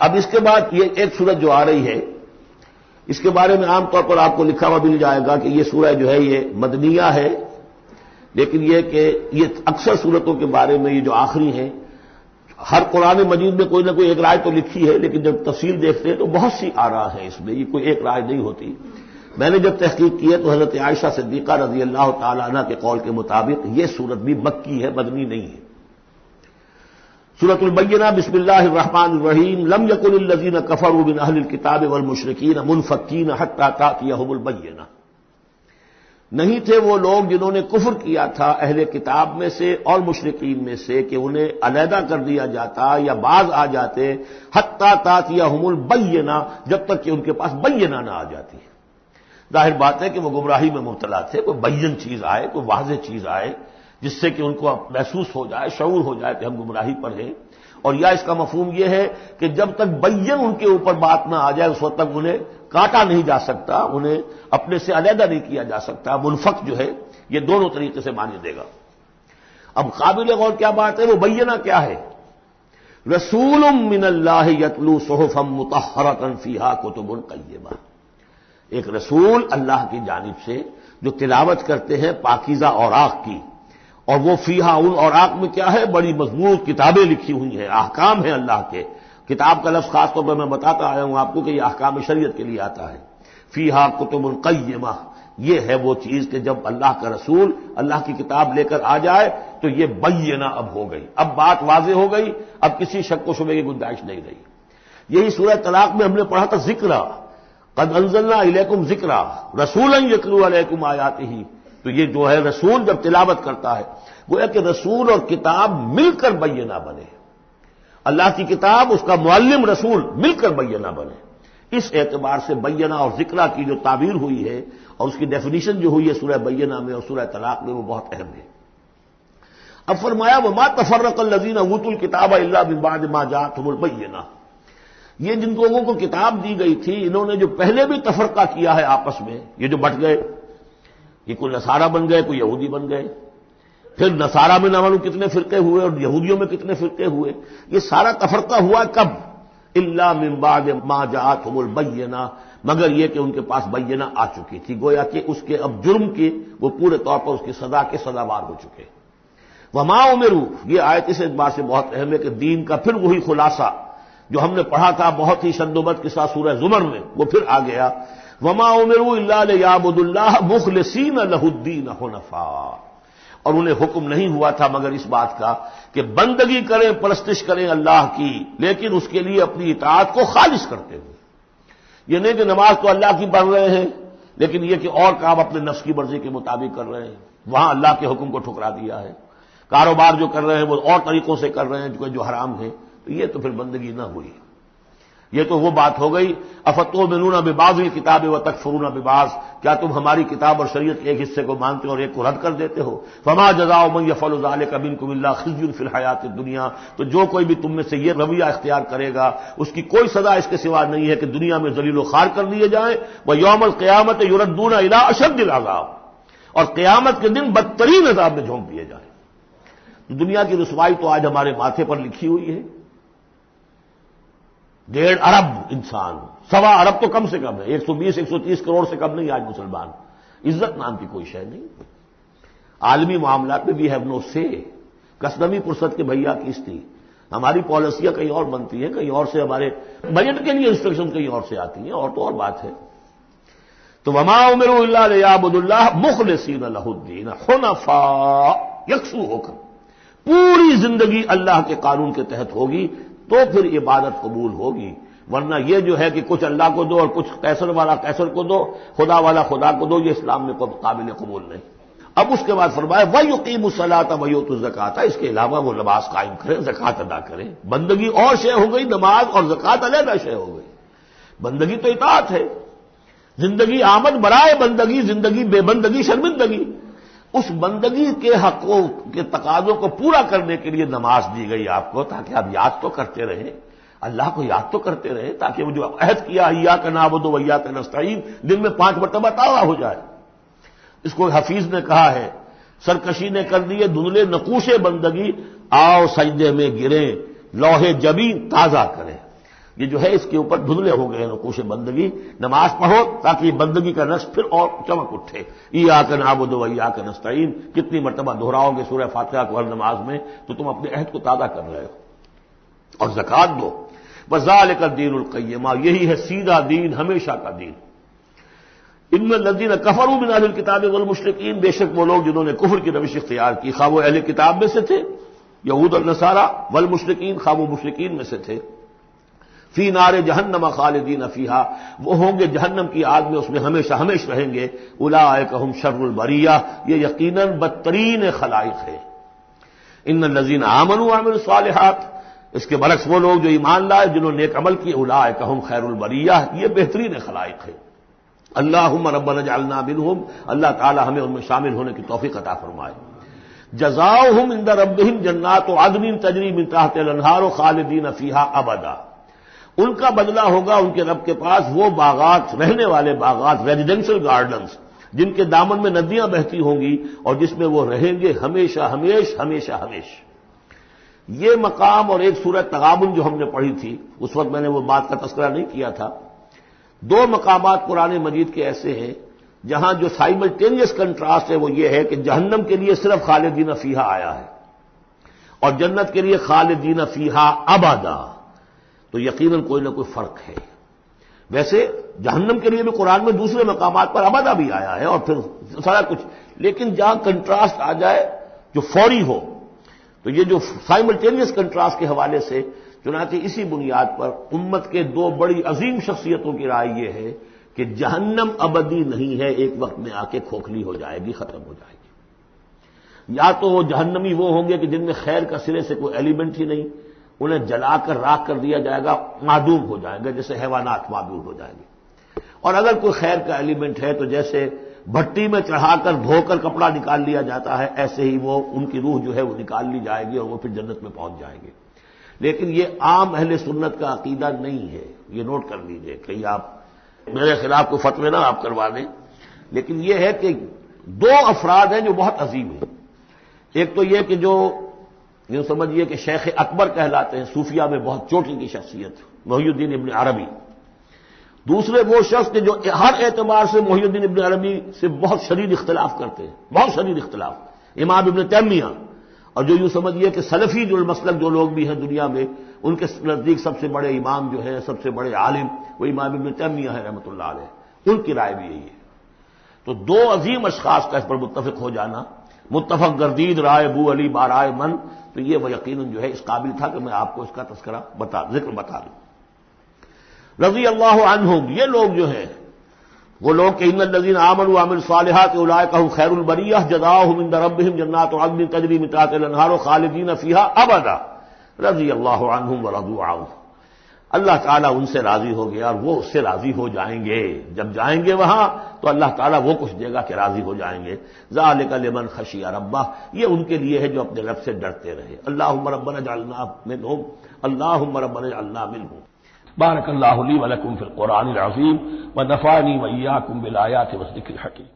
اب اس کے بعد یہ ایک سورت جو آ رہی ہے، اس کے بارے میں عام طور پر آپ کو لکھا ہوا مل جائے گا کہ یہ سورہ جو ہے یہ مدنیہ ہے، لیکن یہ کہ یہ اکثر سورتوں کے بارے میں یہ جو آخری ہیں، ہر قرآن مجید میں کوئی نہ کوئی ایک رائے تو لکھی ہے، لیکن جب تفصیل دیکھتے ہیں تو بہت سی آراء ہیں اس میں، یہ کوئی ایک رائے نہیں ہوتی۔ میں نے جب تحقیق کی ہے تو حضرت عائشہ صدیقہ رضی اللہ تعالی عنہ کے قول کے مطابق یہ سورت بھی مکی ہے، مدنی نہیں ہے۔ سورۃ البینہ، بسم اللہ الرحمن الرحیم، لم یکن الذین کفروا من اہل الکتاب والمشرکین منفکین حتی تأتیہم البینہ۔ نہیں تھے وہ لوگ جنہوں نے کفر کیا تھا اہل کتاب میں سے اور مشرکین میں سے کہ انہیں علیحدہ کر دیا جاتا یا باز آ جاتے، حتی تأتیہم البینہ، جب تک کہ ان کے پاس بینہ نہ آ جاتی۔ ظاہر بات ہے کہ وہ گمراہی میں مبتلا تھے، کوئی بین چیز آئے، کوئی واضح چیز آئے جس سے کہ ان کو محسوس ہو جائے، شعور ہو جائے کہ ہم گمراہی پر ہیں۔ اور یا اس کا مفہوم یہ ہے کہ جب تک بین ان کے اوپر بات نہ آ جائے اس وقت تک انہیں کاٹا نہیں جا سکتا، انہیں اپنے سے علیحدہ نہیں کیا جا سکتا۔ منفک جو ہے یہ دونوں طریقے سے معنی دے گا۔ اب قابل غور کیا بات ہے، وہ بینہ کیا ہے؟ رسول من اللہ یتلو صحفا مطہرۃ فیہا کتب قیمہ، ایک رسول اللہ کی جانب سے جو تلاوت کرتے ہیں پاکیزہ اوراق کی، اور وہ فیہا، ان اوراق میں کیا ہے؟ بڑی مضبوط کتابیں لکھی ہوئی ہیں، احکام ہیں اللہ کے۔ کتاب کا لفظ خاص طور پر میں بتاتا آیا ہوں آپ کو کہ یہ احکام شریعت کے لیے آتا ہے۔ فیہا کتب قیمہ، یہ ہے وہ چیز کہ جب اللہ کا رسول اللہ کی کتاب لے کر آ جائے تو یہ بینہ اب ہو گئی، اب بات واضح ہو گئی، اب کسی شک و شبے کی گنجائش نہیں رہی۔ یہی سورہ طلاق میں ہم نے پڑھا تھا ذکرہ، قد انزلنا الیکم ذکرا رسولا یتلو علیکم آیاتہ، تو یہ جو ہے رسول جب تلاوت کرتا ہے، گویا کہ رسول اور کتاب مل کر بینہ بنے، اللہ کی کتاب اس کا معلم رسول مل کر بینہ بنے۔ اس اعتبار سے بینہ اور ذکرہ کی جو تعبیر ہوئی ہے اور اس کی ڈیفینیشن جو ہوئی ہے سورہ بینہ میں اور سورہ طلاق میں، وہ بہت اہم ہے۔ اب فرمایا وما تفرق الذین اوتوا الکتاب الا من بعد ما جاءتهم البینہ، یہ جن لوگوں کو کتاب دی گئی تھی انہوں نے جو پہلے بھی تفرقہ کیا ہے آپس میں، یہ جو بٹ گئے، یہ کوئی نصارہ بن گئے، کوئی یہودی بن گئے، پھر نصارہ میں نہ معلوم کتنے فرقے ہوئے اور یہودیوں میں کتنے فرقے ہوئے، یہ سارا تفرقہ ہوا کب؟ الا من بعد ما جاءتهم البینہ، مگر یہ کہ ان کے پاس بینہ آ چکی تھی، گویا کہ اس کے اب جرم کی وہ پورے طور پر اس کی سزا کے سزاوار ہو چکے۔ وما امروا، یہ آیت اس اعتبار سے بہت اہم ہے کہ دین کا پھر وہی خلاصہ جو ہم نے پڑھا تھا بہت ہی شدوبت کے ساتھ سورہ زمر میں، وہ پھر آ گیا۔ وما امروا الا لیعبدوا اللہ مخلصین لہ الدین حنفاء، اور انہیں حکم نہیں ہوا تھا مگر اس بات کا کہ بندگی کریں، پرستش کریں اللہ کی، لیکن اس کے لیے اپنی اطاعت کو خالص کرتے ہوئے۔ یہ نہیں کہ نماز تو اللہ کی پڑھ رہے ہیں لیکن یہ کہ اور کام اپنے نفس کی مرضی کے مطابق کر رہے ہیں، وہاں اللہ کے حکم کو ٹھکرا دیا ہے۔ کاروبار جو کر رہے ہیں وہ اور طریقوں سے کر رہے ہیں جو حرام ہے، تو یہ تو پھر بندگی نہ ہوئی۔ یہ تو وہ بات ہو گئی افتؤمنون ببعض الکتاب وتکفرون ببعض، کیا تم ہماری کتاب اور شریعت کے ایک حصے کو مانتے ہو اور ایک کو رد کر دیتے ہو؟ فما جزاء من يفعل ذلك منكم الا خزي في الحیاۃ الدنیا، تو جو کوئی بھی تم میں سے یہ رویہ اختیار کرے گا اس کی کوئی سزا اس کے سوا نہیں ہے کہ دنیا میں ذلیل و خوار کر دیے جائیں، ویوم القیامۃ یردون الی اشد العذاب، اور قیامت کے دن بدترین عذاب میں جھونک دیے جائیں۔ دنیا کی رسوائی تو آج ہمارے ماتھے پر لکھی ہوئی ہے۔ 1.5 ارب انسان، 1.25 ارب تو کم سے کم ہے، 120-130 کروڑ سے کم نہیں آج مسلمان، عزت نام کی کوئی شے نہیں۔ عالمی معاملات میں بھی ہیو نو سے، کسنمی پرست کے بھیا کیس تھی، ہماری پالیسیاں کہیں اور بنتی ہیں، کہیں اور سے ہمارے بجٹ کے لیے انسٹرکشن کہیں اور سے آتی ہیں، اور تو اور بات ہے۔ تو وما امروا الا لیعبدوا اللہ مخلصین لہ الدین حنفاء، یکسو ہو کر پوری زندگی اللہ کے قانون کے تحت ہوگی تو پھر عبادت قبول ہوگی، ورنہ یہ جو ہے کہ کچھ اللہ کو دو اور کچھ قیصر والا قیصر کو دو، خدا والا خدا کو دو، یہ اسلام میں قابل قبول نہیں۔ اب اس کے بعد فرمایا وَيُقِيمُ الصَّلَاةَ وَيُؤْتُ الزَّكَاةَ، اس کے علاوہ وہ نماز قائم کریں، زکوٰۃ ادا کریں۔ بندگی اور شے ہو گئی، نماز اور زکوٰۃ علیحدہ شے ہو گئی۔ بندگی تو اطاعت ہے، زندگی آمد برائے بندگی، زندگی بے بندگی شرمندگی۔ اس بندگی کے حقوں کے تقاضوں کو پورا کرنے کے لیے نماز دی گئی آپ کو، تاکہ آپ یاد تو کرتے رہیں، اللہ کو یاد تو کرتے رہیں، تاکہ وہ جو عہد کیا ایاک نعبد و ایاک نستعین دن میں 5 مرتبہ تاوا ہو جائے۔ اس کو حفیظ نے کہا ہے سرکشی نے کر دیے دھندلے نقوش بندگی، آؤ سجدے میں گریں لوح جبین تازہ کریں۔ یہ جو ہے اس کے اوپر دھندلے ہو گئے ہیں نقوش بندگی. نماز پڑھو تاکہ یہ بندگی کا نقش پھر اور چمک اٹھے. ایاک نعبد و ایاک نستعین کتنی مرتبہ دہراؤ گے سورہ فاتحہ کو ہر نماز میں تو تم اپنے عہد کو تازہ کر رہے ہو. اور زکوٰۃ دو. وذالک الدین القیمہ یہی ہے سیدھا دین ہمیشہ کا دین. ان الذین کفروا من اہل الکتاب والمشرکین بے شک وہ لوگ جنہوں نے کفر کی روش اختیار کی خواہ وہ اہل کتاب میں سے تھے یہود اور نصارہ والمشرکین خواہ وہ مشرکین میں سے تھے فی نار جہنم خالدین فیہا وہ ہوں گے جہنم کی آگ میں اس میں ہمیشہ ہمیشہ رہیں گے. اولئک ہم شر البریہ یہ یقیناً بدترین خلائق ہے. ان الذین آمنوا وعملوا الصالحات اس کے برعکس وہ لوگ جو ایمان لائے جنہوں نے نیک عمل کیے اولئک ہم خیر البریہ یہ بہترین خلائق ہے. اللہم ربنا اجعلنا منہم اللہ تعالی ہمیں ان میں شامل ہونے کی توفیق عطا فرمائے. جزاؤہم عند ربہم جنات عدن تجری من تحتہا الانہار خالدین فیہا ابدا ان کا بدلہ ہوگا ان کے رب کے پاس وہ باغات رہنے والے باغات ریزیڈینشل گارڈنز جن کے دامن میں ندیاں بہتی ہوں گی اور جس میں وہ رہیں گے ہمیشہ ہمیشہ. یہ مقام اور ایک سورۃ تغابن جو ہم نے پڑھی تھی اس وقت میں نے وہ بات کا تذکرہ نہیں کیا تھا. دو مقامات قرآن مجید کے ایسے ہیں جہاں جو سائملٹینیس کنٹراسٹ ہے وہ یہ ہے کہ جہنم کے لیے صرف خالدین فیہا آیا ہے اور جنت کے لیے خالدین فیہا ابدا. تو یقیناً کوئی نہ کوئی فرق ہے. ویسے جہنم کے لیے بھی قرآن میں دوسرے مقامات پر ابدا بھی آیا ہے اور پھر سارا کچھ, لیکن جہاں کنٹراسٹ آ جائے جو فوری ہو تو یہ جو سائملٹینیس کنٹراسٹ کے حوالے سے چنانچہ اسی بنیاد پر امت کے دو بڑی عظیم شخصیتوں کی رائے یہ ہے کہ جہنم ابدی نہیں ہے, ایک وقت میں آ کے کھوکھلی ہو جائے گی, ختم ہو جائے گی. یا تو وہ جہنمی وہ ہوں گے کہ جن میں خیر کا سرے سے کوئی ایلیمنٹ ہی نہیں, انہیں جلا کر راکھ کر دیا جائے گا, معدوم ہو جائیں گے جیسے حیوانات معدوم ہو جائیں گے. اور اگر کوئی خیر کا ایلیمنٹ ہے تو جیسے بھٹی میں چڑھا کر دھو کر کپڑا نکال لیا جاتا ہے ایسے ہی وہ ان کی روح جو ہے وہ نکال لی جائے گی اور وہ پھر جنت میں پہنچ جائیں گے. لیکن یہ عام اہل سنت کا عقیدہ نہیں ہے, یہ نوٹ کر لیجئے. کہیں آپ میرے خلاف کوئی فتوی نہ آپ کروا دیں, لیکن یہ ہے کہ دو افراد ہیں جو بہت عظیم ہیں. ایک تو یہ کہ جو یوں سمجھیے کہ شیخ اکبر کہلاتے ہیں, صوفیہ میں بہت چوٹی کی شخصیت, محی الدین ابن عربی. دوسرے وہ شخص کہ جو ہر اعتبار سے محی الدین ابن عربی سے بہت شدید اختلاف کرتے ہیں, بہت شدید اختلاف, امام ابن تیمیہ. اور جو یوں سمجھیے کہ سلفی جو المسلک جو لوگ بھی ہیں دنیا میں ان کے نزدیک سب سے بڑے امام جو ہیں, سب سے بڑے عالم وہ امام ابن تیمیہ ہے رحمۃ اللہ علیہ, ان کی رائے بھی یہی ہے. تو دو عظیم اشخاص کا اس پر متفق ہو جانا, متفق گردید رائے بو علی بارائے من, تو یہ وہ یقیناً جو ہے اس قابل تھا کہ میں آپ کو اس کا تذکرہ ذکر بتا دوں. رضی اللہ عنہم یہ لوگ جو ہیں وہ لوگ کہ ان الذین آمنوا وعملوا الصالحات اولئک هم خیر البریہ جزاؤہم عند ربہم جنات عدن تجری من تحتہا الانہار خالدین فیہا ابدا رضی اللہ عنہم ورضوا عنہ. اللہ تعالیٰ ان سے راضی ہو گیا اور وہ اس سے راضی ہو جائیں گے. جب جائیں گے وہاں تو اللہ تعالیٰ وہ کچھ دے گا کہ راضی ہو جائیں گے. ذالک لمن خشی ربہ یہ ان کے لیے ہے جو اپنے رب سے ڈرتے رہے. اللہم ربنا اجعلنا منہم اللہم ربنا اجعلنا منہم. بارک اللہ لی ولکم فی القرآن العظیم ونفعنی وإیاکم بالآیات والذکر الحکیم.